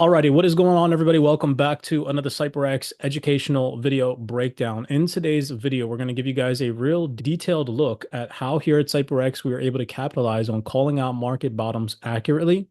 Alrighty, what is going on, everybody? Welcome back to another CYPRX educational video breakdown. In today's video, we're going to give you guys a real detailed look at how here at CYPRX we are able to capitalize on calling out market bottoms accurately,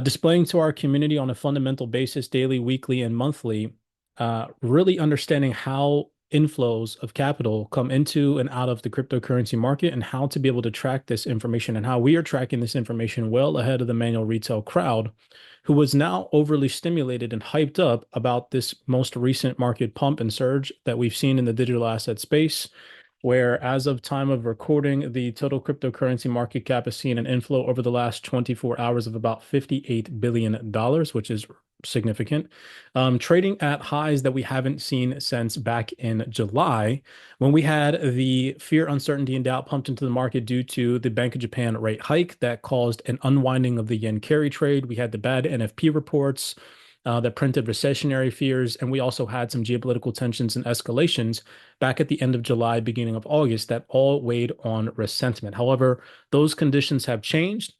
displaying to our community on a fundamental basis, daily, weekly, and monthly, really understanding how inflows of capital come into and out of the cryptocurrency market and how to be able to track this information and how we are tracking this information well ahead of the manual retail crowd who was now overly stimulated and hyped up about this most recent market pump and surge that we've seen in the digital asset space, where as of time of recording, the total cryptocurrency market cap has seen an inflow over the last 24 hours of about $58 billion, which is significant, trading at highs that we haven't seen since back in July when we had the fear, uncertainty, and doubt pumped into the market due to the Bank of Japan rate hike that caused an unwinding of the yen carry trade. We had the bad NFP reports that printed recessionary fears, and we also had some geopolitical tensions and escalations back at the end of July, beginning of August, that all weighed on risk sentiment. However, those conditions have changed.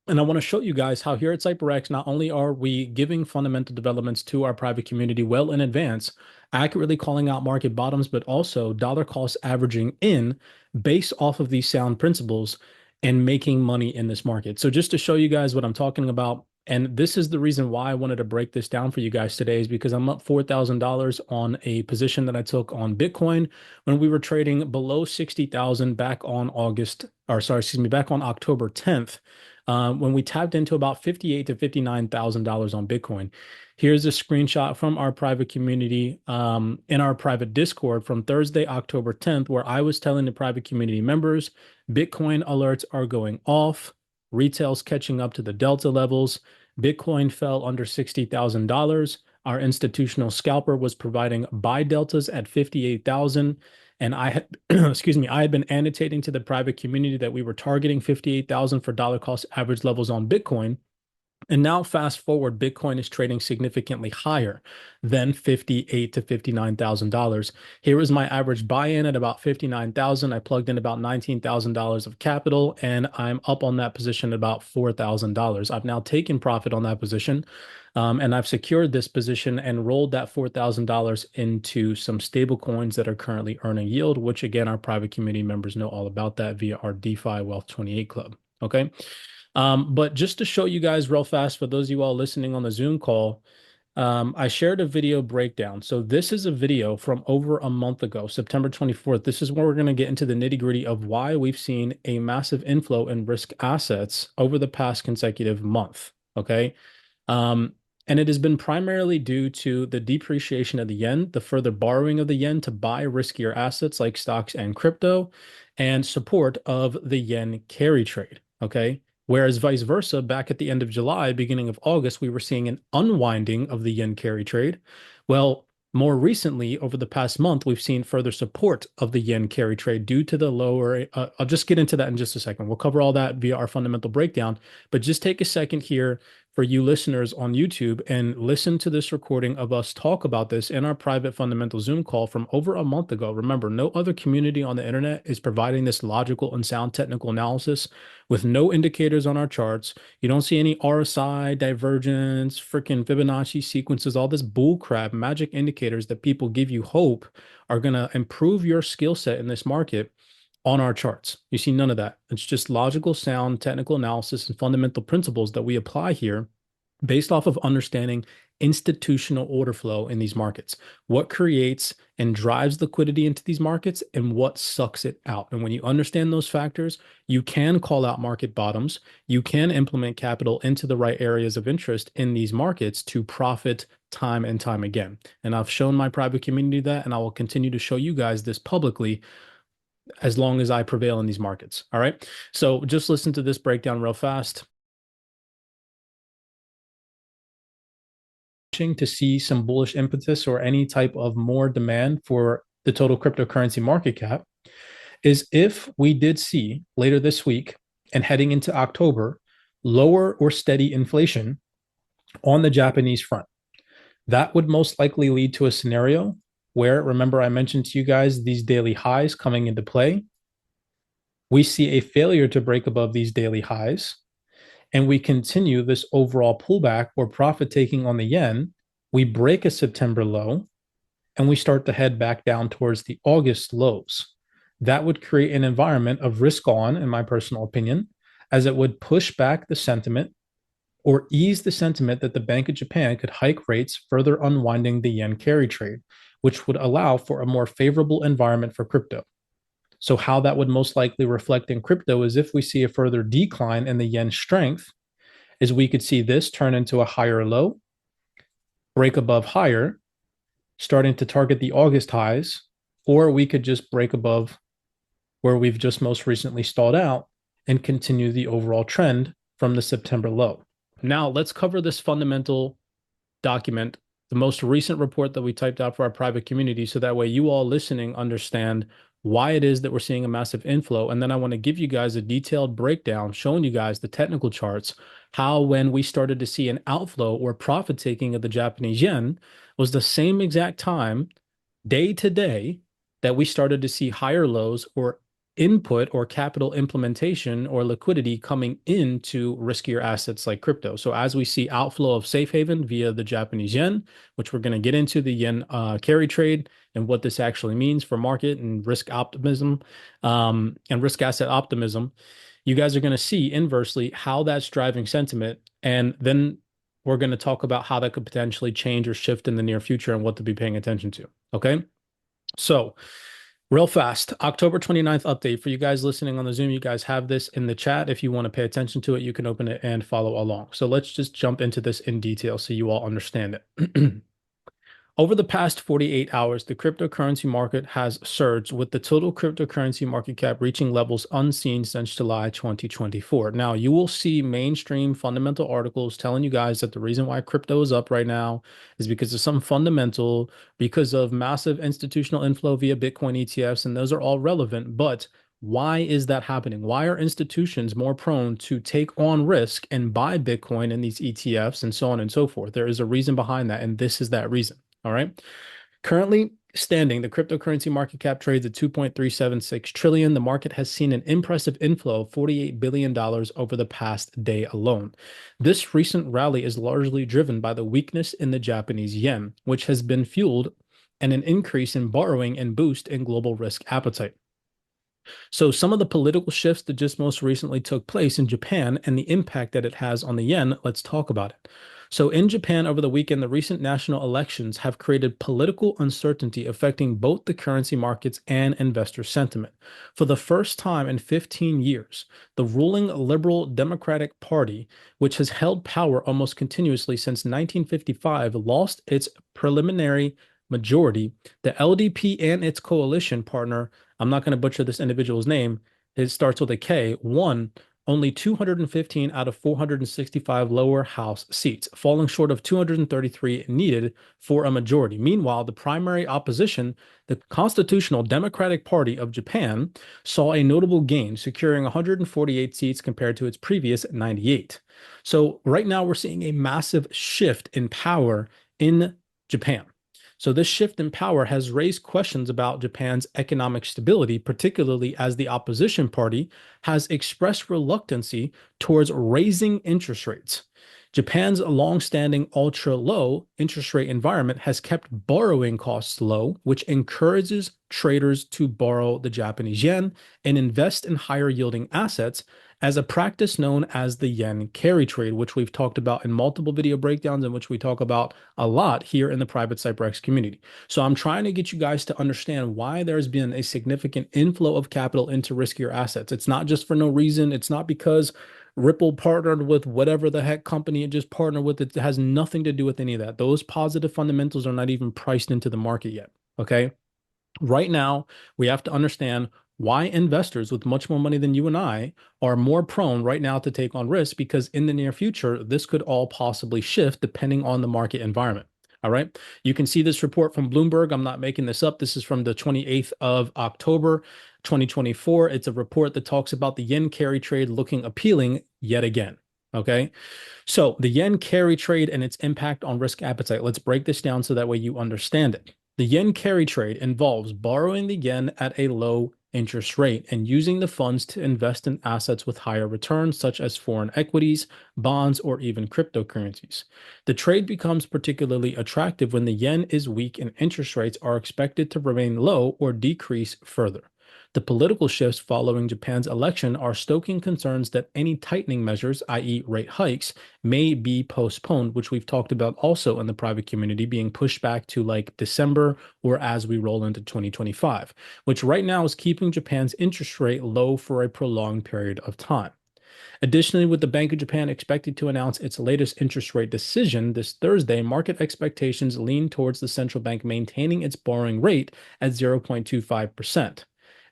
And I want to show you guys how here at CYPRX, not only are we giving fundamental developments to our private community well in advance, accurately calling out market bottoms, but also dollar cost averaging in based off of these sound principles and making money in this market. So just to show you guys what I'm talking about, and this is the reason why I wanted to break this down for you guys today, is because I'm up $4,000 on a position that I took on Bitcoin when we were trading below 60,000 back on back on October 10th. When we tapped into about $58,000 to $59,000 on Bitcoin. Here's a screenshot from our private community in our private Discord from Thursday, October 10th, where I was telling the private community members, Bitcoin alerts are going off, retail's catching up to the Delta levels, Bitcoin fell under $60,000. Our institutional scalper was providing buy deltas at 58,000. And I had, excuse me, I had been annotating to the private community that we were targeting 58,000 for dollar cost average levels on Bitcoin. And now fast forward, Bitcoin is trading significantly higher than $58,000 to $59,000. Here is my average buy-in at about 59,000. I plugged in about $19,000 of capital, and I'm up on that position at about $4,000. I've now taken profit on that position, and I've secured this position and rolled that $4,000 into some stable coins that are currently earning yield, which again, our private community members know all about that via our DeFi Wealth 28 Club. Okay. But just to show you guys real fast, for those of you all listening on the Zoom call, I shared a video breakdown. So this is a video from over a month ago, September 24th. This is where we're going to get into the nitty-gritty of why we've seen a massive inflow in risk assets over the past consecutive month. Okay. And it has been primarily due to the depreciation of the yen, the further borrowing of the yen to buy riskier assets like stocks and crypto, and support of the yen carry trade. Okay. Whereas vice versa, back at the end of July, beginning of August, we were seeing an unwinding of the yen carry trade. Well, more recently, over the past month, we've seen further support of the yen carry trade due to the lower. I'll just get into that in just a second. We'll cover all that via our fundamental breakdown, but just take a second here for you listeners on YouTube and listen to this recording of us talk about this in our private fundamental Zoom call from over a month ago. Remember, no other community on the internet is providing this logical and sound technical analysis with no indicators on our charts. You don't see any RSI, divergence, freaking Fibonacci sequences, all this bull crap, magic indicators that people give you hope are going to improve your skill set in this market on our charts. You see none of that. It's just logical, sound, technical analysis and fundamental principles that we apply here based off of understanding institutional order flow in these markets. What creates and drives liquidity into these markets and what sucks it out. And when you understand those factors, you can call out market bottoms. You can implement capital into the right areas of interest in these markets to profit time and time again. And I've shown my private community that, and I will continue to show you guys this publicly as long as I prevail in these markets. All right. So just listen to this breakdown real fast. To see some bullish impetus or any type of more demand for the total cryptocurrency market cap is if we did see later this week and heading into October, lower or steady inflation on the Japanese front. That would most likely lead to a scenario where, remember I mentioned to you guys these daily highs coming into play. We see a failure to break above these daily highs. and we continue this overall pullback or profit taking on the yen, we break a September low and we start to head back down towards the August lows. That would create an environment of risk on, in my personal opinion, as it would push back the sentiment or ease the sentiment that the Bank of Japan could hike rates, further unwinding the yen carry trade, which would allow for a more favorable environment for crypto. So, how that would most likely reflect in crypto is if we see a further decline in the yen strength, is we could see this turn into a higher low, break above higher, starting to target the August highs, or we could just break above where we've just most recently stalled out and continue the overall trend from the September low. Now, let's cover this fundamental document, the most recent report that we typed out for our private community, so that way you all listening understand why it is that we're seeing a massive inflow. And then I want to give you guys a detailed breakdown showing you guys the technical charts, how when we started to see an outflow or profit taking of the Japanese yen was the same exact time, day to day, that we started to see higher lows or input or capital implementation or liquidity coming into riskier assets like crypto. So as we see outflow of safe haven via the Japanese yen, which we're going to get into the yen carry trade and what this actually means for market and risk optimism and risk asset optimism, you guys are going to see inversely how that's driving sentiment. And then we're going to talk about how that could potentially change or shift in the near future and what to be paying attention to. Okay. So real fast, October 29th update for you guys listening on the Zoom. You guys have this in the chat. If you want to pay attention to it, you can open it and follow along. So let's just jump into this in detail so you all understand it. Over the past 48 hours, the cryptocurrency market has surged, with the total cryptocurrency market cap reaching levels unseen since July 2024. Now, you will see mainstream fundamental articles telling you guys that the reason why crypto is up right now is because of some fundamental, because of massive institutional inflow via Bitcoin ETFs, and those are all relevant. But why is that happening? Why are institutions more prone to take on risk and buy Bitcoin in these ETFs and so on and so forth? There is a reason behind that, and this is that reason. All right. Currently standing, the cryptocurrency market cap trades at 2.376 trillion. The market has seen an impressive inflow of $48 billion over the past day alone. This recent rally is largely driven by the weakness in the Japanese yen, which has been fueled and an increase in borrowing and boost in global risk appetite. So some of the political shifts that just most recently took place in Japan and the impact that it has on the yen, let's talk about it. So in Japan over the weekend, the recent national elections have created political uncertainty affecting both the currency markets and investor sentiment. For the first time in 15 years, the ruling Liberal Democratic Party, which has held power almost continuously since 1955, lost its preliminary majority. The LDP and its coalition partner, I'm not going to butcher this individual's name, it starts with a K, won only 215 out of 465 lower house seats, falling short of 233 needed for a majority. Meanwhile, the primary opposition, the Constitutional Democratic Party of Japan, saw a notable gain, securing 148 seats compared to its previous 98. So right now we're seeing a massive shift in power in Japan. So this shift in power has raised questions about Japan's economic stability, particularly as the opposition party has expressed reluctancy towards raising interest rates. Japan's long-standing ultra-low interest rate environment has kept borrowing costs low, which encourages traders to borrow the Japanese yen and invest in higher-yielding assets, as a practice known as the yen carry trade, which we've talked about in multiple video breakdowns and which we talk about a lot here in the private CYPRX community. So I'm trying to get you guys to understand why there's been a significant inflow of capital into riskier assets. It's not just for no reason. It's not because Ripple partnered with whatever the heck company it just partnered with. It has nothing to do with any of that. Those positive fundamentals are not even priced into the market yet. Okay. Right now, we have to understand why investors with much more money than you and I are more prone right now to take on risk, because in the near future, this could all possibly shift depending on the market environment. All right. You can see this report from Bloomberg. I'm not making this up. This is from the 28th of October, 2024. It's a report that talks about the yen carry trade looking appealing yet again. Okay. So the yen carry trade and its impact on risk appetite. Let's break this down so that way you understand it. The yen carry trade involves borrowing the yen at a low interest rate and using the funds to invest in assets with higher returns, such as foreign equities, bonds, or even cryptocurrencies. The trade becomes particularly attractive when the yen is weak and interest rates are expected to remain low or decrease further. The political shifts following Japan's election are stoking concerns that any tightening measures, i.e., rate hikes, may be postponed, which we've talked about also in the private community, being pushed back to like December or as we roll into 2025, which right now is keeping Japan's interest rate low for a prolonged period of time. Additionally, with the Bank of Japan expected to announce its latest interest rate decision this Thursday, market expectations lean towards the central bank maintaining its borrowing rate at 0.25%.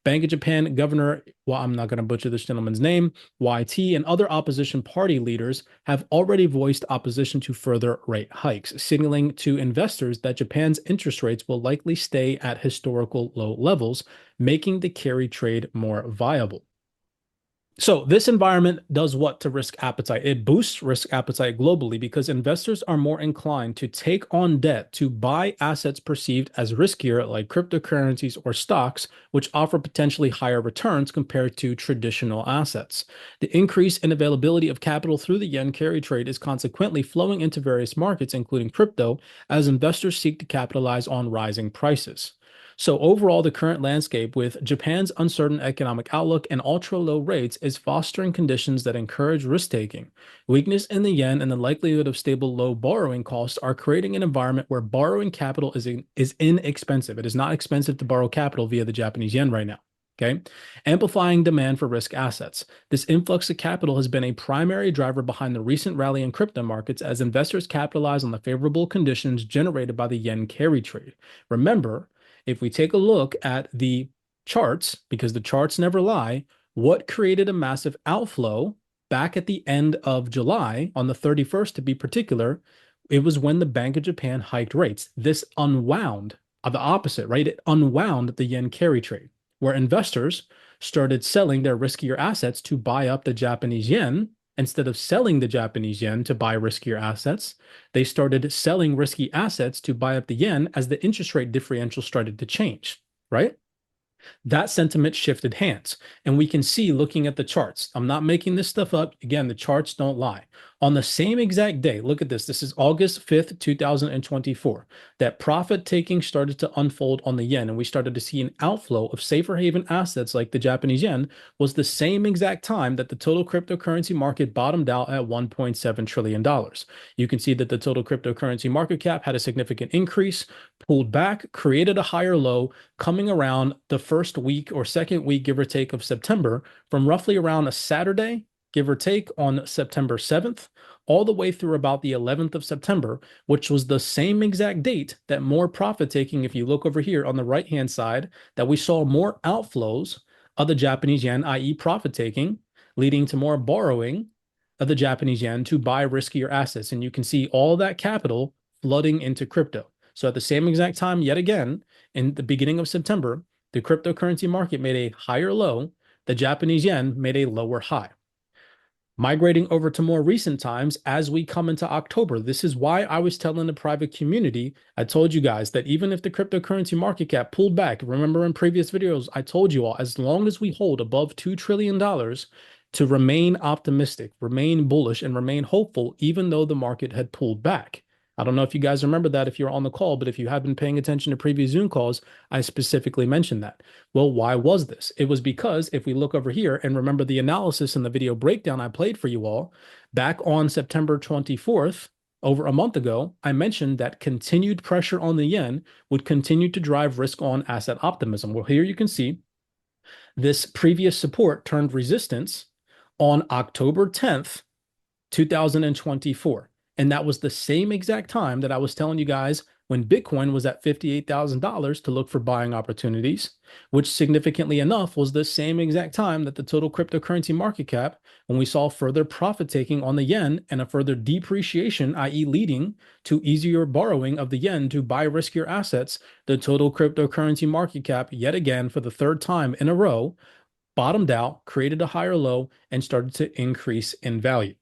Bank of Japan Governor, well, I'm not going to butcher this gentleman's name, YT, and other opposition party leaders have already voiced opposition to further rate hikes, signaling to investors that Japan's interest rates will likely stay at historical low levels, making the carry trade more viable. So this environment does what to risk appetite? It boosts risk appetite globally because investors are more inclined to take on debt to buy assets perceived as riskier, like cryptocurrencies or stocks, which offer potentially higher returns compared to traditional assets. The increase in availability of capital through the yen carry trade is consequently flowing into various markets, including crypto, as investors seek to capitalize on rising prices. So overall, the current landscape with Japan's uncertain economic outlook and ultra-low rates is fostering conditions that encourage risk-taking. Weakness in the yen and the likelihood of stable low borrowing costs are creating an environment where borrowing capital is inexpensive. It is not expensive to borrow capital via the Japanese yen right now. Okay, amplifying demand for risk assets. This influx of capital has been a primary driver behind the recent rally in crypto markets as investors capitalize on the favorable conditions generated by the yen carry trade. Remember, if we take a look at the charts, because the charts never lie, what created a massive outflow back at the end of July, on the 31st to be particular, it was when the Bank of Japan hiked rates. This unwound, the opposite, right? It unwound the yen carry trade, where investors started selling their riskier assets to buy up the Japanese yen. Instead of selling the Japanese yen to buy riskier assets, they started selling risky assets to buy up the yen as the interest rate differential started to change, right? That sentiment shifted hands. And we can see looking at the charts. I'm not making this stuff up. Again, the charts don't lie. On the same exact day, look at this. This is August 5th, 2024, that profit taking started to unfold on the yen. And we started to see an outflow of safer haven assets like the Japanese yen was the same exact time that the total cryptocurrency market bottomed out at $1.7 trillion. You can see that the total cryptocurrency market cap had a significant increase, pulled back, created a higher low, coming around the first week or second week, give or take, of September, from roughly around a Saturday, give or take, on September 7th, all the way through about the 11th of September, which was the same exact date that more profit taking, if you look over here on the right-hand side, that we saw more outflows of the Japanese yen, i.e. profit taking, leading to more borrowing of the Japanese yen to buy riskier assets. And you can see all that capital flooding into crypto. So at the same exact time, yet again, in the beginning of September, the cryptocurrency market made a higher low, the Japanese yen made a lower high. Migrating over to more recent times as we come into October, this is why I was telling the private community, I told you guys that even if the cryptocurrency market cap pulled back, remember in previous videos, I told you all, as long as we hold above $2 trillion, to remain optimistic, remain bullish, and remain hopeful, even though the market had pulled back. I don't know if you guys remember that if you're on the call, but if you have been paying attention to previous Zoom calls, I specifically mentioned that. Well, why was this? It was because if we look over here and remember the analysis in the video breakdown I played for you all, back on September 24th, over a month ago, I mentioned that continued pressure on the yen would continue to drive risk on asset optimism. Well, here you can see this previous support turned resistance on October 10th, 2024. And that was the same exact time that I was telling you guys when Bitcoin was at $58,000 to look for buying opportunities, which significantly enough was the same exact time that the total cryptocurrency market cap, when we saw further profit taking on the yen and a further depreciation, i.e. leading to easier borrowing of the yen to buy riskier assets, the total cryptocurrency market cap, yet again, for the third time in a row, bottomed out, created a higher low, and started to increase in value.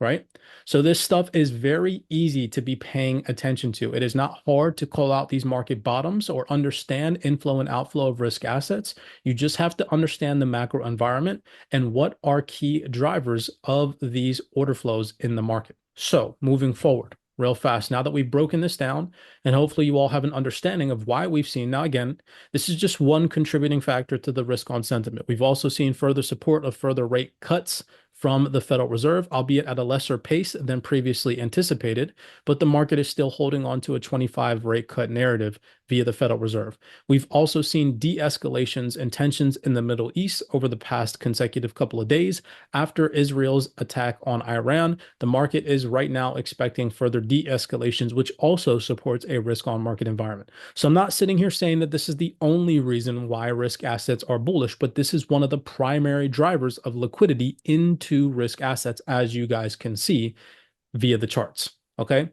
right? So this stuff is very easy to be paying attention to. It is not hard to call out these market bottoms or understand inflow and outflow of risk assets. You just have to understand the macro environment and what are key drivers of these order flows in the market. So moving forward, real fast, now that we've broken this down, and hopefully you all have an understanding of why we've seen. Now, again, this is just one contributing factor to the risk on sentiment. We've also seen further support of further rate cuts from the Federal Reserve, albeit at a lesser pace than previously anticipated, but the market is still holding on to a 25 rate cut narrative via the Federal Reserve. We've also seen de-escalations and tensions in the Middle East over the past consecutive couple of days. After Israel's attack on Iran, the market is right now expecting further de-escalations, which also supports a risk on market environment. So I'm not sitting here saying that this is the only reason why risk assets are bullish, but this is one of the primary drivers of liquidity into risk assets, as you guys can see via the charts. Okay.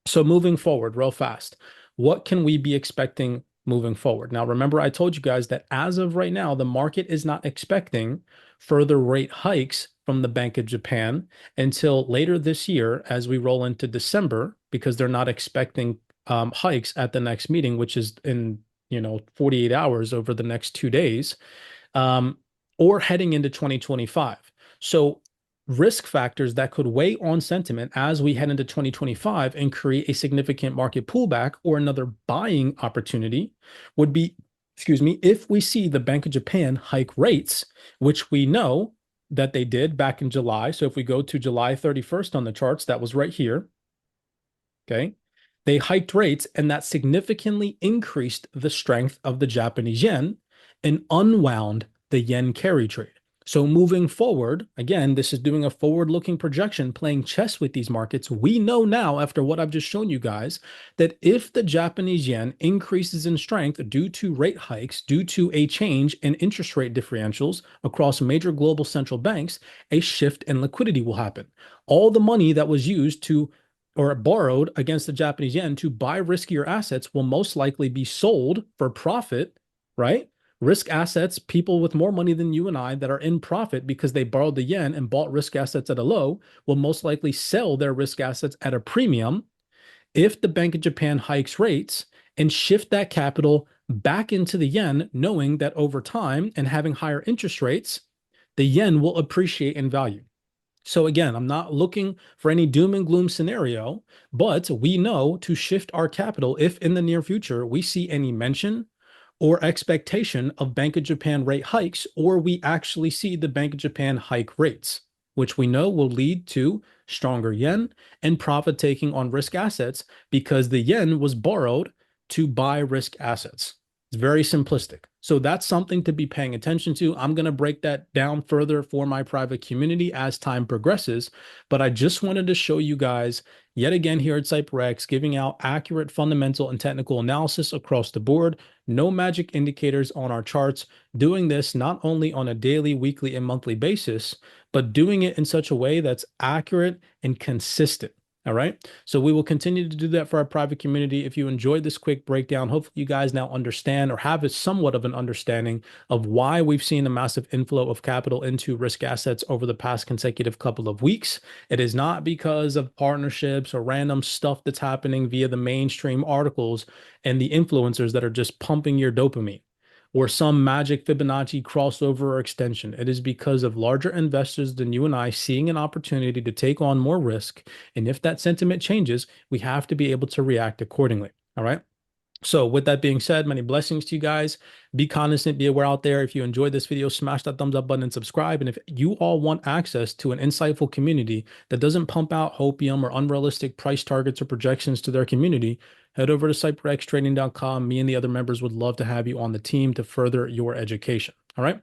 So moving forward real fast, what can we be expecting moving forward? Now, remember, I told you guys that as of right now, the market is not expecting further rate hikes from the Bank of Japan until later this year as we roll into December, because they're not expecting hikes at the next meeting, which is in 48 hours over the next 2 days, or heading into 2025. So risk factors that could weigh on sentiment as we head into 2025 and create a significant market pullback or another buying opportunity would be, excuse me, if we see the Bank of Japan hike rates, which we know that they did back in July. So if we go to July 31st on the charts, that was right here. Okay. They hiked rates, and that significantly increased the strength of the Japanese yen and unwound the yen carry trade. So moving forward, again, this is doing a forward-looking projection, playing chess with these markets. We know now, after what I've just shown you guys, that if the Japanese yen increases in strength due to rate hikes, due to a change in interest rate differentials across major global central banks, a shift in liquidity will happen. All the money that was used to or borrowed against the Japanese yen to buy riskier assets will most likely be sold for profit, right? Risk assets, people with more money than you and I that are in profit because they borrowed the yen and bought risk assets at a low will most likely sell their risk assets at a premium if the Bank of Japan hikes rates and shift that capital back into the yen, knowing that over time and having higher interest rates, the yen will appreciate in value. So again, I'm not looking for any doom and gloom scenario, but we know to shift our capital if in the near future we see any mention or expectation of Bank of Japan rate hikes, or we actually see the Bank of Japan hike rates, which we know will lead to stronger yen and profit taking on risk assets because the yen was borrowed to buy risk assets. It's very simplistic. So that's something to be paying attention to. I'm going to break that down further for my private community as time progresses, but I just wanted to show you guys yet again here at CYPRX, giving out accurate fundamental and technical analysis across the board. No magic indicators on our charts, doing this not only on a daily, weekly, and monthly basis, but doing it in such a way that's accurate and consistent. All right. So we will continue to do that for our private community. If you enjoyed this quick breakdown, hopefully you guys now understand or have a somewhat of an understanding of why we've seen a massive inflow of capital into risk assets over the past consecutive couple of weeks. It is not because of partnerships or random stuff that's happening via the mainstream articles and the influencers that are just pumping your dopamine, or some magic Fibonacci crossover or extension. It is because of larger investors than you and I seeing an opportunity to take on more risk. And if that sentiment changes, we have to be able to react accordingly. All right. So with that being said, many blessings to you guys. Be cognizant, be aware out there. If you enjoyed this video, smash that thumbs up button and subscribe. And if you all want access to an insightful community that doesn't pump out hopium or unrealistic price targets or projections to their community, head over to CYPRXtrading.com. Me and the other members would love to have you on the team to further your education. All right.